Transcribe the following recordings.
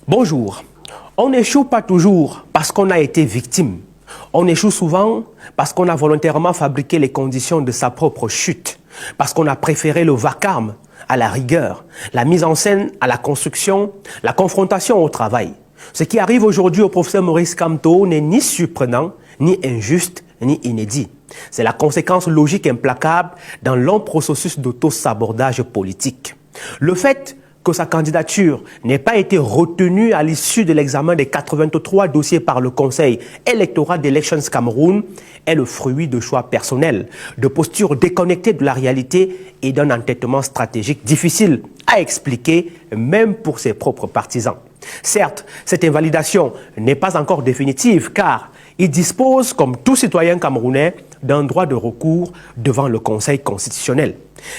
Bonjour. On n'échoue pas toujours parce qu'on a été victime. On échoue souvent parce qu'on a volontairement fabriqué les conditions de sa propre chute, parce qu'on a préféré le vacarme à la rigueur, la mise en scène à la construction, la confrontation au travail. Ce qui arrive aujourd'hui au professeur Maurice Kamto n'est ni surprenant, ni injuste, ni inédit. C'est la conséquence logique implacable d'un long processus d'auto-sabordage politique. Le fait que sa candidature n'ait pas été retenue à l'issue de l'examen des 83 dossiers par le Conseil électoral d'Elections Cameroun est le fruit de choix personnels, de postures déconnectées de la réalité et d'un entêtement stratégique difficile à expliquer même pour ses propres partisans. Certes, cette invalidation n'est pas encore définitive car il dispose, comme tout citoyen camerounais, d'un droit de recours devant le Conseil constitutionnel.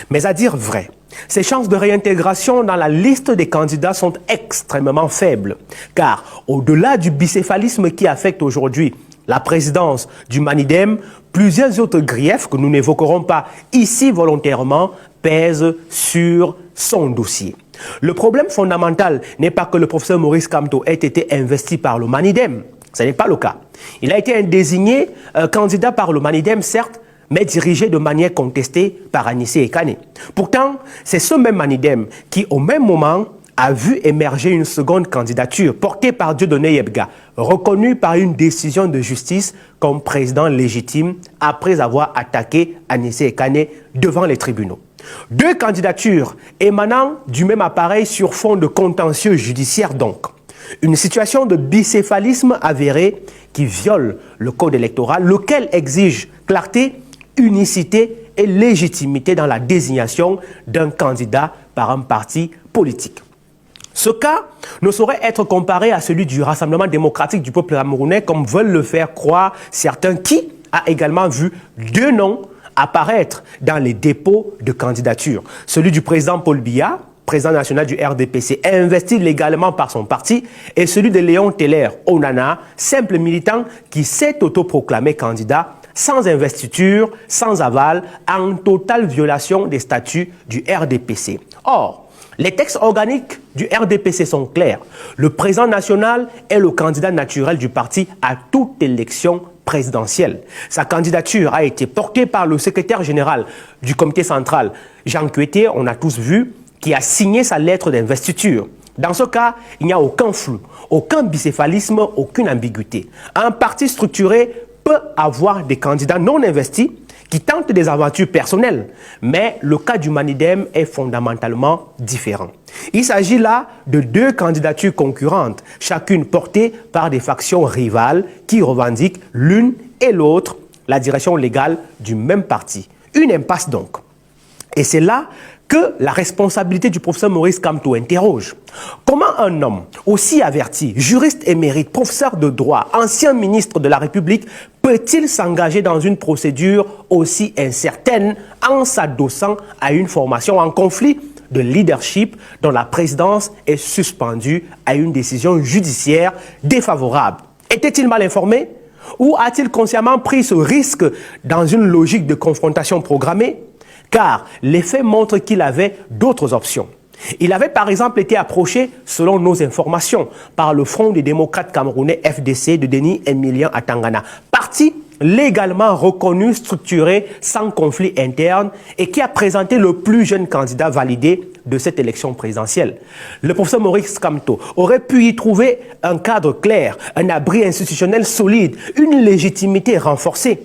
Mais à dire vrai, ses chances de réintégration dans la liste des candidats sont extrêmement faibles, car au-delà du bicéphalisme qui affecte aujourd'hui la présidence du Manidem, plusieurs autres griefs que nous n'évoquerons pas ici volontairement pèsent sur son dossier. Le problème fondamental n'est pas que le professeur Maurice Kamto ait été investi par le Manidem. Ce n'est pas le cas. Il a été désigné candidat par le Manidem, certes, mais dirigé de manière contestée par Anissé Ekane. Pourtant, c'est ce même Manidem qui, au même moment, a vu émerger une seconde candidature portée par Dieudonné Yebga, reconnue par une décision de justice comme président légitime après avoir attaqué Anissé Ekane devant les tribunaux. Deux candidatures émanant du même appareil sur fond de contentieux judiciaire donc. Une situation de bicéphalisme avéré qui viole le code électoral, lequel exige clarté, unicité et légitimité dans la désignation d'un candidat par un parti politique. Ce cas ne saurait être comparé à celui du Rassemblement démocratique du peuple camerounais comme veulent le faire croire certains qui a également vu deux noms apparaître dans les dépôts de candidature. Celui du président Paul Biya, président national du RDPC, investi légalement par son parti, et celui de Léon Teller Onana, simple militant qui s'est autoproclamé candidat sans investiture, sans aval, en totale violation des statuts du RDPC. Or, les textes organiques du RDPC sont clairs. Le président national est le candidat naturel du parti à toute élection présidentielle. Sa candidature a été portée par le secrétaire général du comité central, Jean Kuete, on a tous vu, qui a signé sa lettre d'investiture. Dans ce cas, il n'y a aucun flou, aucun bicéphalisme, aucune ambiguïté. Un parti structuré peut avoir des candidats non investis qui tentent des aventures personnelles, mais le cas du Manidem est fondamentalement différent. Il s'agit là de deux candidatures concurrentes, chacune portée par des factions rivales qui revendiquent l'une et l'autre la direction légale du même parti. Une impasse donc. Et c'est là que la responsabilité du professeur Maurice Kamto interroge. Comment un homme aussi averti, juriste émérite, professeur de droit, ancien ministre de la République, peut-il s'engager dans une procédure aussi incertaine en s'adossant à une formation en conflit de leadership dont la présidence est suspendue à une décision judiciaire défavorable? Était-il mal informé? Ou a-t-il consciemment pris ce risque dans une logique de confrontation programmée? Car les faits montrent qu'il avait d'autres options. Il avait par exemple été approché, selon nos informations, par le Front des démocrates camerounais FDC de Denis Emilien Atangana, parti légalement reconnu, structuré, sans conflit interne et qui a présenté le plus jeune candidat validé de cette élection présidentielle. Le professeur Maurice Kamto aurait pu y trouver un cadre clair, un abri institutionnel solide, une légitimité renforcée.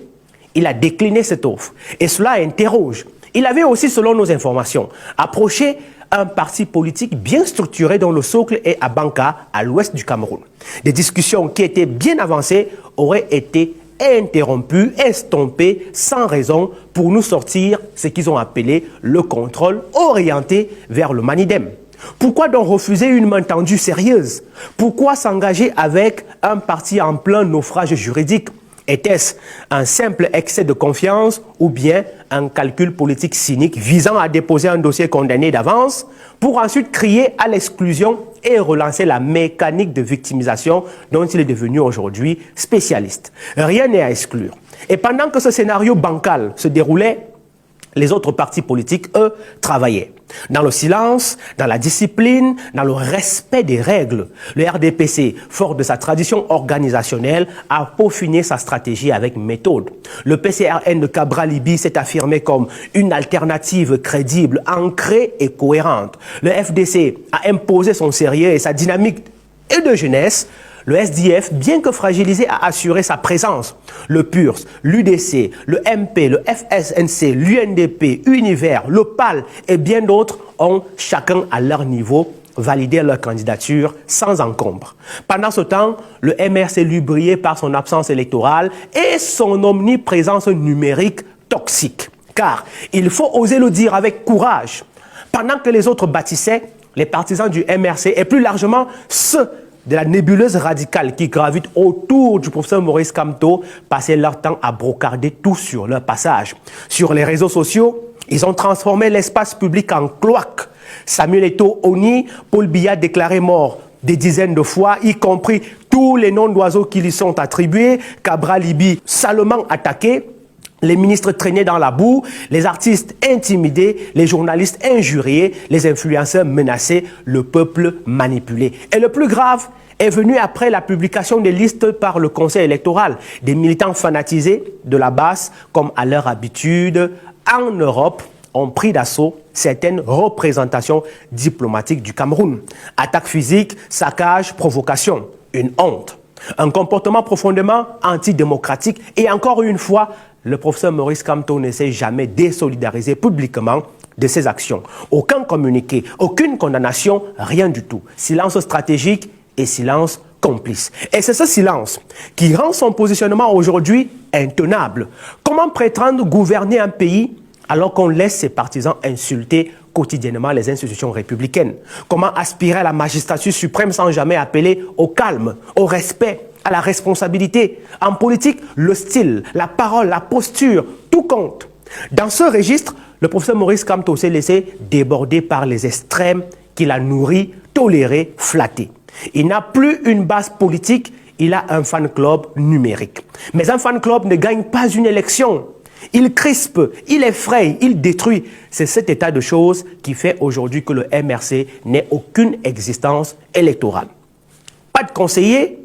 Il a décliné cette offre et cela interroge. Il avait aussi, selon nos informations, approché un parti politique bien structuré dont le socle est à Banka, à l'ouest du Cameroun. Des discussions qui étaient bien avancées auraient été interrompues, estompées, sans raison, pour nous sortir ce qu'ils ont appelé le contrôle orienté vers le Manidem. Pourquoi donc refuser une main tendue sérieuse? Pourquoi s'engager avec un parti en plein naufrage juridique? Était-ce un simple excès de confiance ou bien un calcul politique cynique visant à déposer un dossier condamné d'avance pour ensuite crier à l'exclusion et relancer la mécanique de victimisation dont il est devenu aujourd'hui spécialiste? Rien n'est à exclure. Et pendant que ce scénario bancal se déroulait, Les autres partis politiques, eux, travaillaient. Dans le silence, dans la discipline, dans le respect des règles, le RDPC, fort de sa tradition organisationnelle, a peaufiné sa stratégie avec méthode. Le PCRN de Cabral Libye s'est affirmé comme une alternative crédible, ancrée et cohérente. Le FDC a imposé son sérieux et sa dynamique et de jeunesse. Le SDF, bien que fragilisé, a assuré sa présence. Le PURS, l'UDC, le MP, le FSNC, l'UNDP, Univers, le PAL et bien d'autres ont, chacun à leur niveau, validé leur candidature sans encombre. Pendant ce temps, le MRC lui brillait par son absence électorale et son omniprésence numérique toxique. Car, il faut oser le dire avec courage, pendant que les autres bâtissaient, les partisans du MRC et plus largement ceux de la nébuleuse radicale qui gravite autour du professeur Maurice Kamto passaient leur temps à brocarder tout sur leur passage. Sur les réseaux sociaux, ils ont transformé l'espace public en cloaque. Samuel Eto'o Oni, Paul Biya déclaré mort des dizaines de fois, y compris tous les noms d'oiseaux qui lui sont attribués, Cabral Libye salement attaqué, les ministres traînés dans la boue, les artistes intimidés, les journalistes injuriés, les influenceurs menacés, le peuple manipulé. Et le plus grave est venu après la publication des listes par le Conseil électoral. Des militants fanatisés de la base, comme à leur habitude, en Europe, ont pris d'assaut certaines représentations diplomatiques du Cameroun. Attaques physiques, saccages, provocations, une honte. Un comportement profondément antidémocratique et encore une fois, le professeur Maurice Kamto ne s'est jamais désolidarisé publiquement de ses actions. Aucun communiqué, aucune condamnation, rien du tout. Silence stratégique et silence complice. Et c'est ce silence qui rend son positionnement aujourd'hui intenable. Comment prétendre gouverner un pays alors qu'on laisse ses partisans insulter quotidiennement les institutions républicaines? Comment aspirer à la magistrature suprême sans jamais appeler au calme, au respect, à la responsabilité? En politique, le style, la parole, la posture, tout compte. Dans ce registre, le professeur Maurice Kamto s'est laissé déborder par les extrêmes qu'il a nourris, tolérés, flattés. Il n'a plus une base politique, il a un fan club numérique. Mais un fan club ne gagne pas une élection. Il crispe, il effraie, il détruit. C'est cet état de choses qui fait aujourd'hui que le MRC n'ait aucune existence électorale. Pas de conseiller,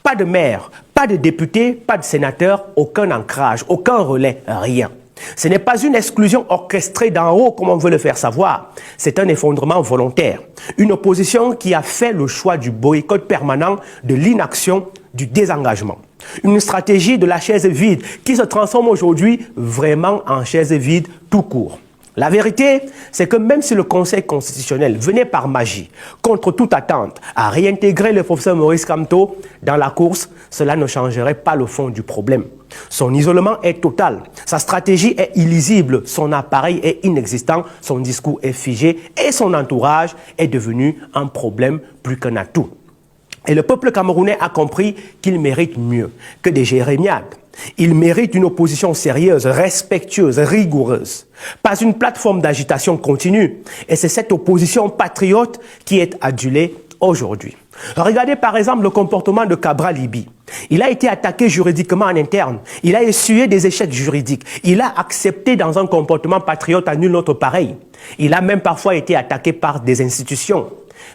pas de maire, pas de député, pas de sénateur, aucun ancrage, aucun relais, rien. Ce n'est pas une exclusion orchestrée d'en haut comme on veut le faire savoir. C'est un effondrement volontaire. Une opposition qui a fait le choix du boycott permanent, de l'inaction, du désengagement. Une stratégie de la chaise vide qui se transforme aujourd'hui vraiment en chaise vide tout court. La vérité, c'est que même si le Conseil constitutionnel venait par magie, contre toute attente, à réintégrer le professeur Maurice Kamto dans la course, cela ne changerait pas le fond du problème. Son isolement est total, sa stratégie est illisible, son appareil est inexistant, son discours est figé et son entourage est devenu un problème plus qu'un atout. Et le peuple camerounais a compris qu'il mérite mieux que des jérémiades. Il mérite une opposition sérieuse, respectueuse, rigoureuse. Pas une plateforme d'agitation continue. Et c'est cette opposition patriote qui est adulée aujourd'hui. Regardez par exemple le comportement de Cabral Libye. Il a été attaqué juridiquement en interne. Il a essuyé des échecs juridiques. Il a accepté dans un comportement patriote à nul autre pareil. Il a même parfois été attaqué par des institutions.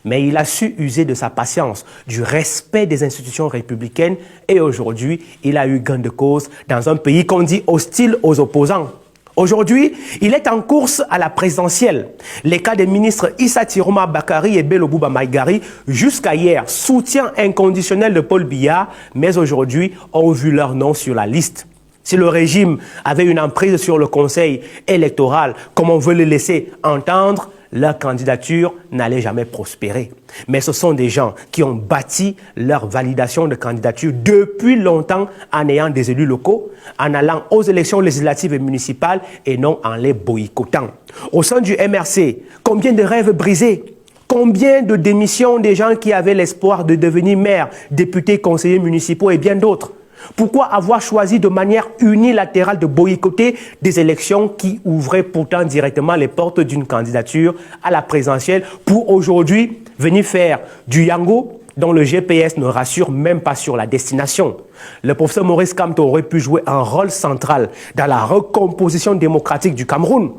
Mais il a su user de sa patience, du respect des institutions républicaines et aujourd'hui, il a eu gain de cause dans un pays qu'on dit hostile aux opposants. Aujourd'hui, il est en course à la présidentielle. Les cas des ministres Issa Tiroma Bakari et Bello Bouba Maïgari, jusqu'à hier, soutien inconditionnel de Paul Biya, mais aujourd'hui, ont vu leur nom sur la liste. Si le régime avait une emprise sur le conseil électoral, comme on veut le laisser entendre, leur candidature n'allait jamais prospérer. Mais ce sont des gens qui ont bâti leur validation de candidature depuis longtemps en ayant des élus locaux, en allant aux élections législatives et municipales et non en les boycottant. Au sein du MRC, combien de rêves brisés? Combien de démissions des gens qui avaient l'espoir de devenir maire, députés, conseillers municipaux et bien d'autres? Pourquoi avoir choisi de manière unilatérale de boycotter des élections qui ouvraient pourtant directement les portes d'une candidature à la présidentielle pour aujourd'hui venir faire du Yango dont le GPS ne rassure même pas sur la destination. Le professeur Maurice Kamto aurait pu jouer un rôle central dans la recomposition démocratique du Cameroun.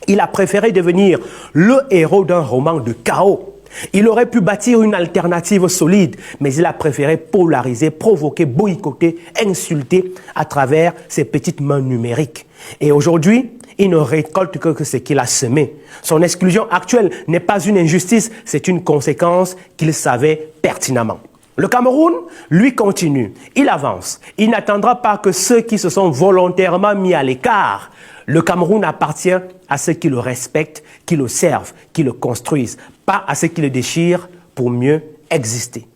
Il a préféré devenir le héros d'un roman de chaos. Il aurait pu bâtir une alternative solide, mais il a préféré polariser, provoquer, boycotter, insulter à travers ses petites mains numériques. Et aujourd'hui, il ne récolte que ce qu'il a semé. Son exclusion actuelle n'est pas une injustice, c'est une conséquence qu'il savait pertinemment. Le Cameroun, lui, continue. Il avance. Il n'attendra pas que ceux qui se sont volontairement mis à l'écart. Le Cameroun appartient à ceux qui le respectent, qui le servent, qui le construisent, pas à ceux qui le déchirent pour mieux exister.